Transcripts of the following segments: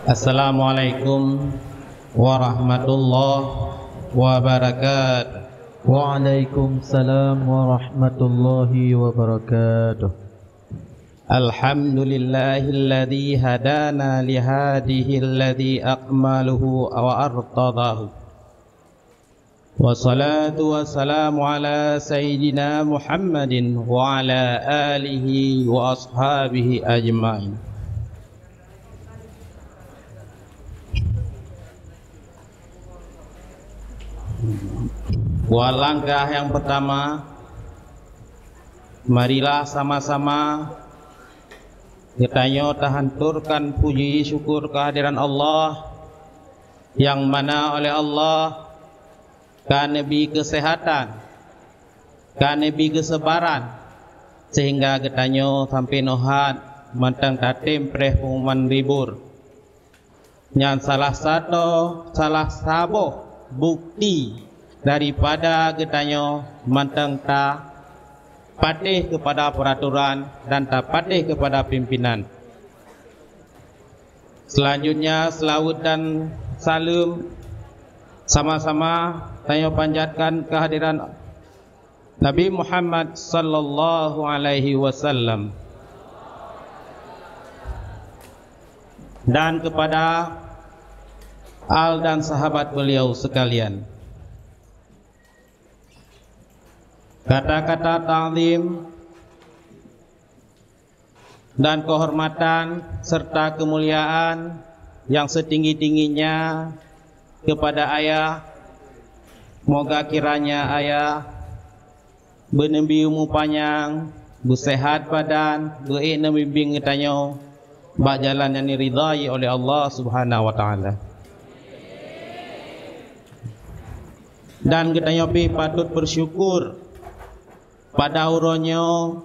Assalamualaikum warahmatullahi wabarakatuh. Waalaikumsalam warahmatullahi wabarakatuh. Alhamdulillahilladzi hadana lihadihi alladzi akmaluhu wa artadahu. Wassalatu wassalamu ala sayyidina Muhammadin wa ala alihi wa ashabihi ajma'in. Langkah yang pertama, marilah sama-sama kita hanturkan puji syukur kehadiran Allah, yang mana oleh Allah kan nabi kesehatan, kan nabi kesebaran, sehingga kita sampai nohat mantang tatim preh pengumuman libur. Yang salah satu bukti daripada kita mantang ta patuh kepada peraturan dan tak patuh kepada pimpinan. Selanjutnya selawat dan salam sama-sama saya panjatkan kehadiran Nabi Muhammad sallallahu alaihi wasallam dan kepada al dan sahabat beliau sekalian. Kata-kata ta'zim dan kehormatan serta kemuliaan yang setinggi-tingginya kepada ayah. Moga kiranya ayah bernembi umur panjang, bersehat badan, berik bimbing kita bak jalan yang diridai oleh Allah Subhanahu wa taala. Dan kita patut bersyukur pada uronyo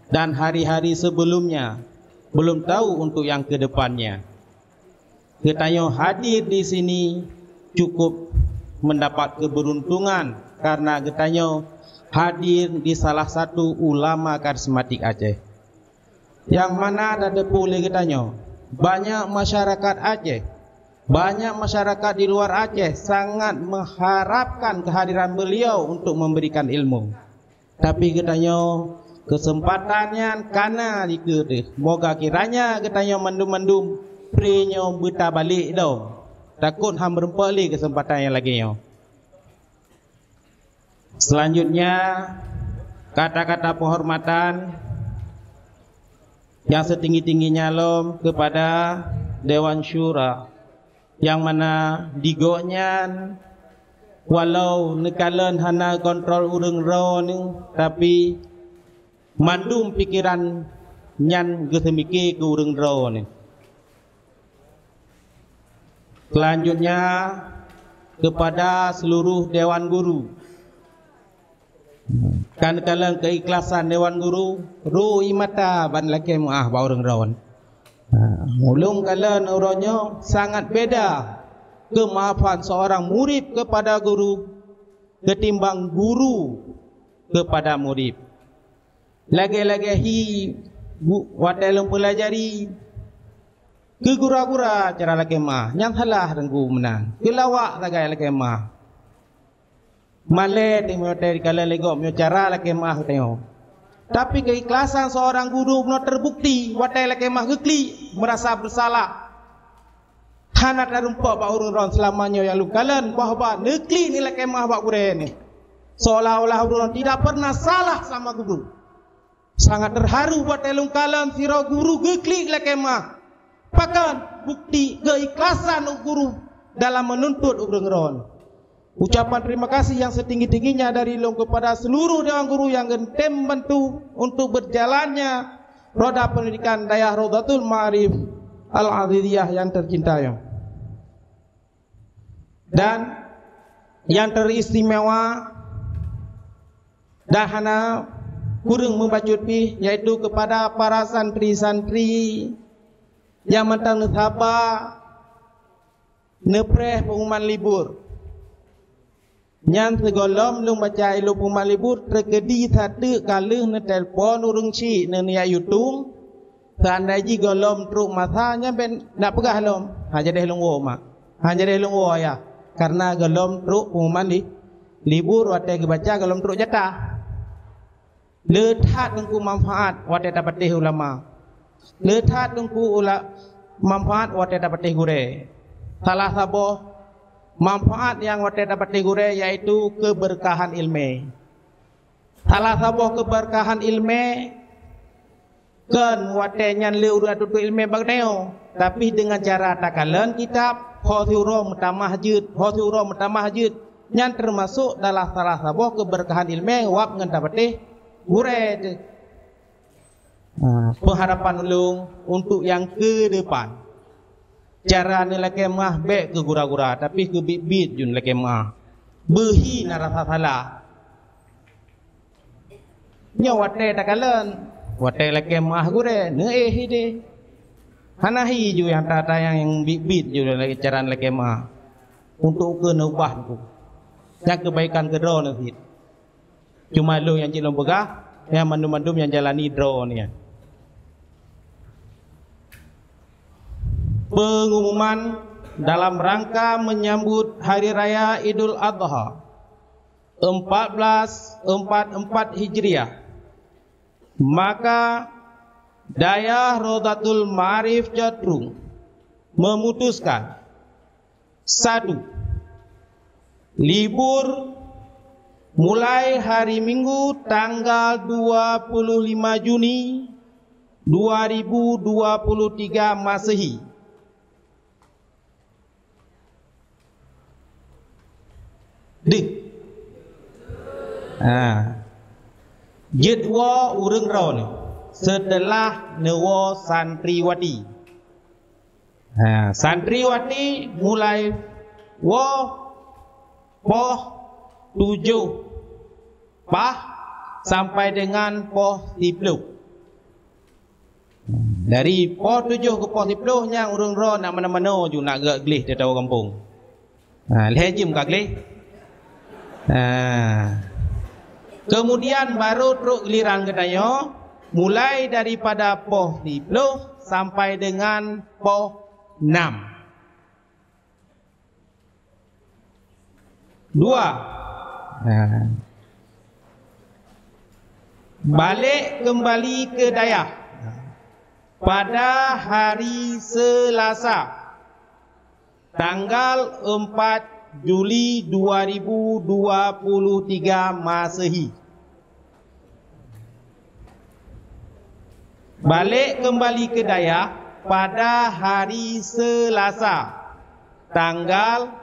dan hari-hari sebelumnya, belum tahu untuk yang kedepannya. Kita hadir di sini cukup mendapat keberuntungan karena kita hadir di salah satu ulama karismatik Aceh, yang mana ada pulih kita banyak masyarakat Aceh, banyak masyarakat di luar Aceh sangat mengharapkan kehadiran beliau untuk memberikan ilmu. Tapi katanya kesempatannya karena dikira moga kiranya katanya mendum-mendum prenyo buta balik dah. Takut ham berempali kesempatan yang lagi Selanjutnya kata-kata penghormatan yang setinggi-tingginya kepada Dewan Syura, yang mana digonya walau nekalan hana kontrol urang ro ni, tapi mandum pikiran nyan gesemiki ke urang ro ni. Selanjutnya kepada seluruh dewan guru, kan kalang keikhlasan dewan guru ru imata ban laki muah ba urang ro. Mulung kalan uronyo sangat beda kemaafan seorang murid kepada guru ketimbang guru kepada murid. Lagi-lagi hi wadalung pelajari ke gura-gura cara lagi mah yang salah renggu menang kelawak lagi mah male timo dari kala lego myo cara lagi mah teo. Tapi keikhlasan seorang guru no terbukti wadai lagi mah gekli merasa bersalah. Hana tarumpa ba urun selamanya yang lukalan bahwa negeri nilai kemah bak gure ni. Seolah-olah urun tidak pernah salah sama guru. Sangat terharu buat elungkalan siro guru geklik le kemah. Bahkan bukti keikhlasan guru dalam menuntut urun. Ucapan terima kasih yang setinggi-tingginya dari long kepada seluruh dewan guru yang gentem membantu untuk berjalannya roda pendidikan Dayah Rodatul Ma'arif Al-Adhidiyah yang tercinta. Dan yang teristimewa dahana kurang membacut pi, yaitu kepada para santri-santri yang mentang nesaba nepreh pengumuman libur. Nyan segolom lung baca ilu pengumuman libur terkedi satu kali ne telpon urung ci ne nia YouTube Seandainya golom truk masanya ben nak pegah lom. Jadi lungwo mak. Jadi lungwo ya. Karena golom truk pengumuman di libur wate kebaca golom truk jatah. Lethat tungku manfaat wate dapat ulama. Lethat tungku manfaat wate dapat gure. Salah satu manfaat yang wate dapat gure yaitu keberkahan ilmu. Salah satu keberkahan ilmu kan wate nyan leu tutu ilmu bagneo, tapi dengan cara takalan kitab hosuro mutamah jud nyan termasuk dalam salah satu keberkahan ilmu wap ngan dapat gure. Pengharapan ulung untuk yang ke depan. Cara ni laki mah baik ke gura-gura tapi ke bit-bit jun laki mah. Behi narasa salah. Nya wate takalan, wate laki mah gure, ne hide. Hanahi ju yang tata yang bit-bit ju lagi cara laki mah. Untuk ke nubah tu. Yang kebaikan ke draw ni. Cuma lu yang cilom begah, yang mandum-mandum yang jalani draw ni. Pengumuman dalam rangka menyambut Hari Raya Idul Adha 1444 Hijriah. Maka Dayah Rodatul Ma'arif Jatrung memutuskan 1. Libur mulai hari Minggu tanggal 25 Juni 2023 Masehi. Jedwa urang ron setelah newo santriwati. Santriwati mulai poh 7 pah sampai dengan poh 10. Dari poh 7 ke poh 10 yang urang ron nak mana-mana ju nak gak glih di tahu kampung. Lejim gak glih. Kemudian baru truk giliran katanya mulai daripada poh 10 sampai dengan poh 6. 2. Balik kembali ke Dayah pada hari Selasa tanggal 4 Juli 2023 Masehi. Balik kembali ke Dayah pada hari Selasa tanggal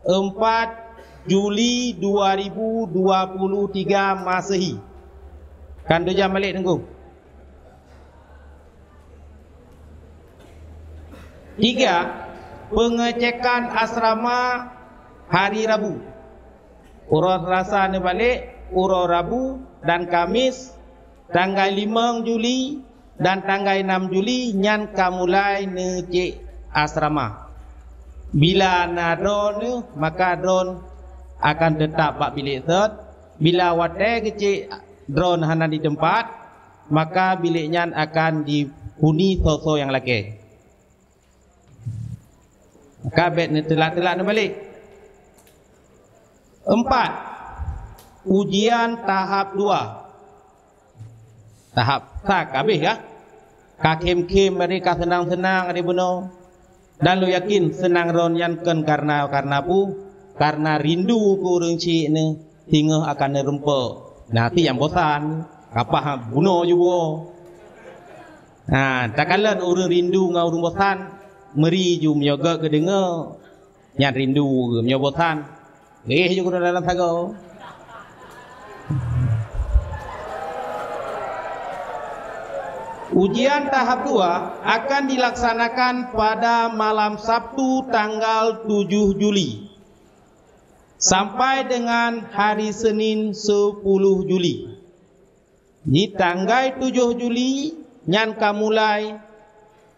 4 Juli 2023 Masehi. Kan 2 jam balik tunggu. 3. Pengecekan asrama hari Rabu. Urus rasa ni balik urus Rabu dan Kamis tanggal 5 Juli dan tanggal 6 Juli nyan kamulai ngecek asrama. Bila na drone ni maka drone akan tetap bak bilik third. Bila wate kecek drone hana di tempat maka bilik nyan akan dihuni so-so yang laki. Kabet ni telak-telak ni balik. 4. Ujian tahap 2. Tahap tak habis ya. Kakem-kem mereka senang-senang ada benar. Dan lu yakin senang ron yang kan karena pu karena rindu ku urang cik ni hingga akan nerempa. Nanti yang bosan apa bunuh juga. Takalan urang rindu ngau urang bosan meri ju myoga ke dengar nyan rindu ke myobosan juga dalam sago. Ujian tahap 2 akan dilaksanakan pada malam Sabtu tanggal 7 Juli sampai dengan hari Senin 10 Juli. Di tanggal 7 Juli nyan kamulai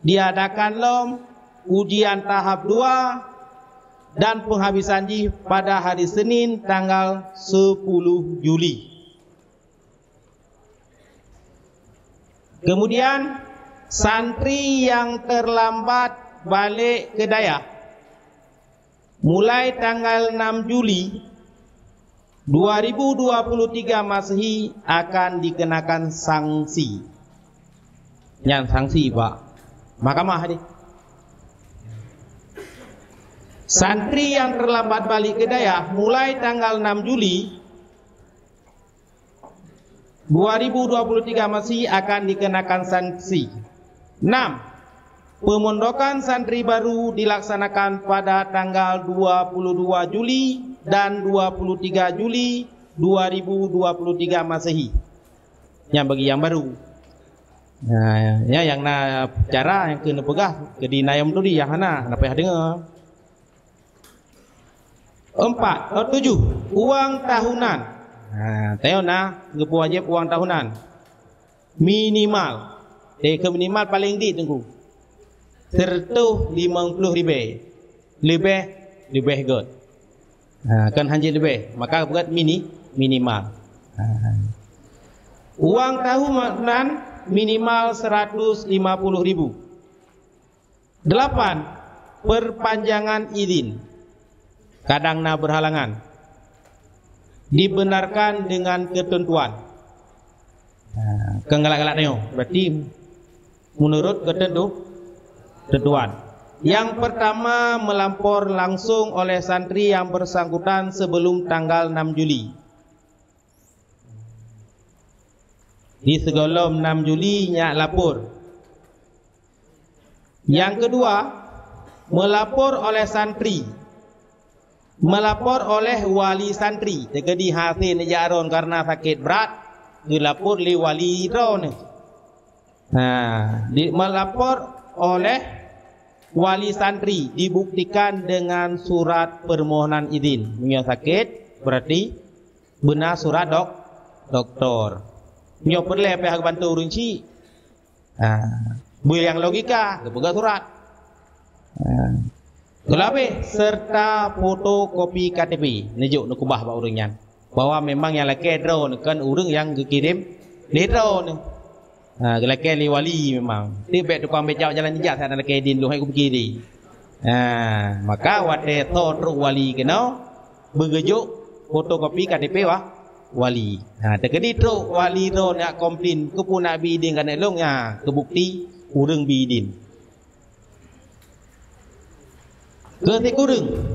diadakan lom ujian tahap 2 dan penghabisan ji pada hari Senin tanggal 10 Juli. Kemudian santri yang terlambat balik ke Dayah mulai tanggal 6 Juli 2023 Masehi akan dikenakan sanksi. Yang sanksi Pak Mahkamah hadir. Santri yang terlambat balik ke Dayah mulai tanggal 6 Juli 2023 Masehi akan dikenakan sanksi. 6. Pemondokan santri baru dilaksanakan pada tanggal 22 Juli dan 23 Juli 2023 Masehi. Yang bagi yang baru. Nah, ya yang na cara yang kena pegah ke di nayam tu dia hana nak payah dengar. 7. Uang tahunan. Tengok nak gepu wajib uang tahunan. Minimal. Ke minimal paling di tunggu. Sertuh 50 ribu. Lebih good. Kan hanjit lebih. Maka buat minimal. Uang tahunan minimal 150 ribu. 8. Perpanjangan izin. Kadang nak berhalangan. Dibenarkan dengan ketentuan. Kengalak-galak tengok. Berarti menurut ketentuan. Yang pertama, melampor langsung oleh santri yang bersangkutan sebelum tanggal 6 Juli. Di sebelum 6 Juli nyak lapor. Yang kedua, melapor oleh santri. Melapor oleh wali santri. Jadi hasil nejaron karena sakit berat, dilapor oleh wali ron. Melapor oleh wali santri dibuktikan dengan surat permohonan izin. Yang sakit berarti benar surat doktor. Nyo perlu pihak bantu rinci. Yang logika, kepegang surat. Kelabih serta fotokopi KTP. Nejuk nak kubah pak urangnya. Bahwa memang yang laki drone kan urang yang kirim di drone. Laki li wali memang. Tibet tukang becak jalan jejak saya nak laki din lu hai ku kiri. Maka wate to truk wali kena bergejuk fotokopi KTP wali. Terkedi truk wali drone nak komplain ke pun nak bidin kan elong kebukti urang bidin. Ketikurang,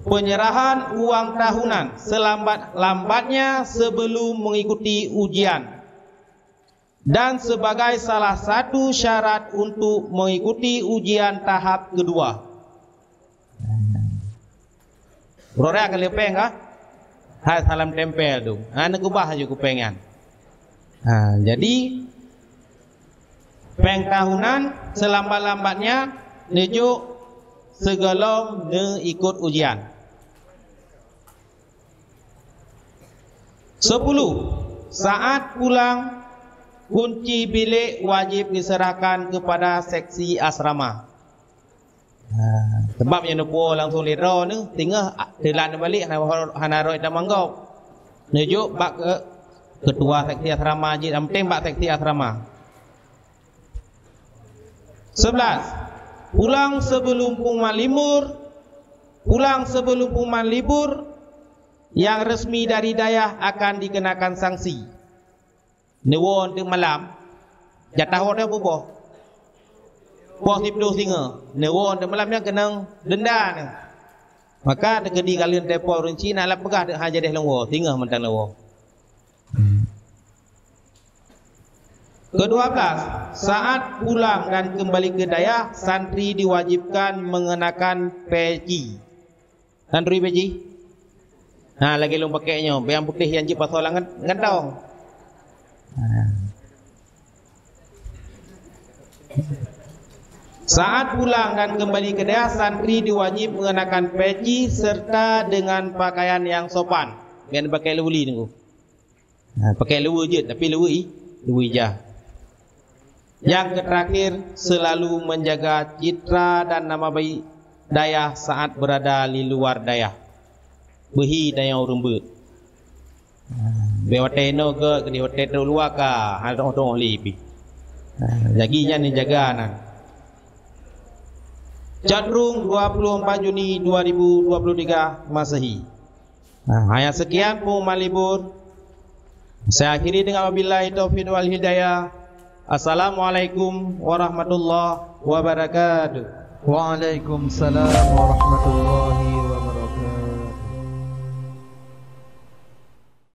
penyerahan uang tahunan selambat-lambatnya sebelum mengikuti ujian dan sebagai salah satu syarat untuk mengikuti ujian tahap kedua. Rore akan lepeng kah? Hai salam tempel tu. Nak ubah aja kupengan. Jadi peng tahunan selambat-lambatnya nejuk segelom ne ikut ujian. 10. Saat pulang, kunci bilik wajib diserahkan kepada seksi asrama. Sebab yang nupo langsung lera ni tinggal telan balik hana roi dah manggau. Nejuk bak ke ketua seksi asrama je, penting bak seksi asrama. 11. Pulang sebelum pengumuman libur yang resmi dari Dayah akan dikenakan sanksi. Newon teng malam jatah order bubuh. Poh sipdu singa. Newon teng malam yang kena denda ni. Maka terkedi kalian tepo rinci nak lap pegah dak haja deh lengwo singa mentang lengwo. Ke-12, saat pulang dan kembali ke Dayah, santri diwajibkan mengenakan peci. Santri peci? Lagi long pakainya, yang putih yang jip pasal ngentong. Saat pulang dan kembali ke Dayah, santri diwajib mengenakan peci serta dengan pakaian yang sopan. Jangan pakai lewuli tunggu. Pakai lewu je, tapi lewu ijah. Yang terakhir, selalu menjaga citra dan nama baik Dayah saat berada di luar Dayah. Behi Dayah rumbut. Bewateno ke di hotel luar ka, hal tong lipi. Jaginya ni jaga nah. Cenderung 24 Juni 2023 Masehi. Hanya sekian pun malibur. Saya akhiri dengan wabillahi taufiq wal hidayah. Assalamualaikum warahmatullahi wabarakatuh. Waalaikumsalam warahmatullahi wabarakatuh.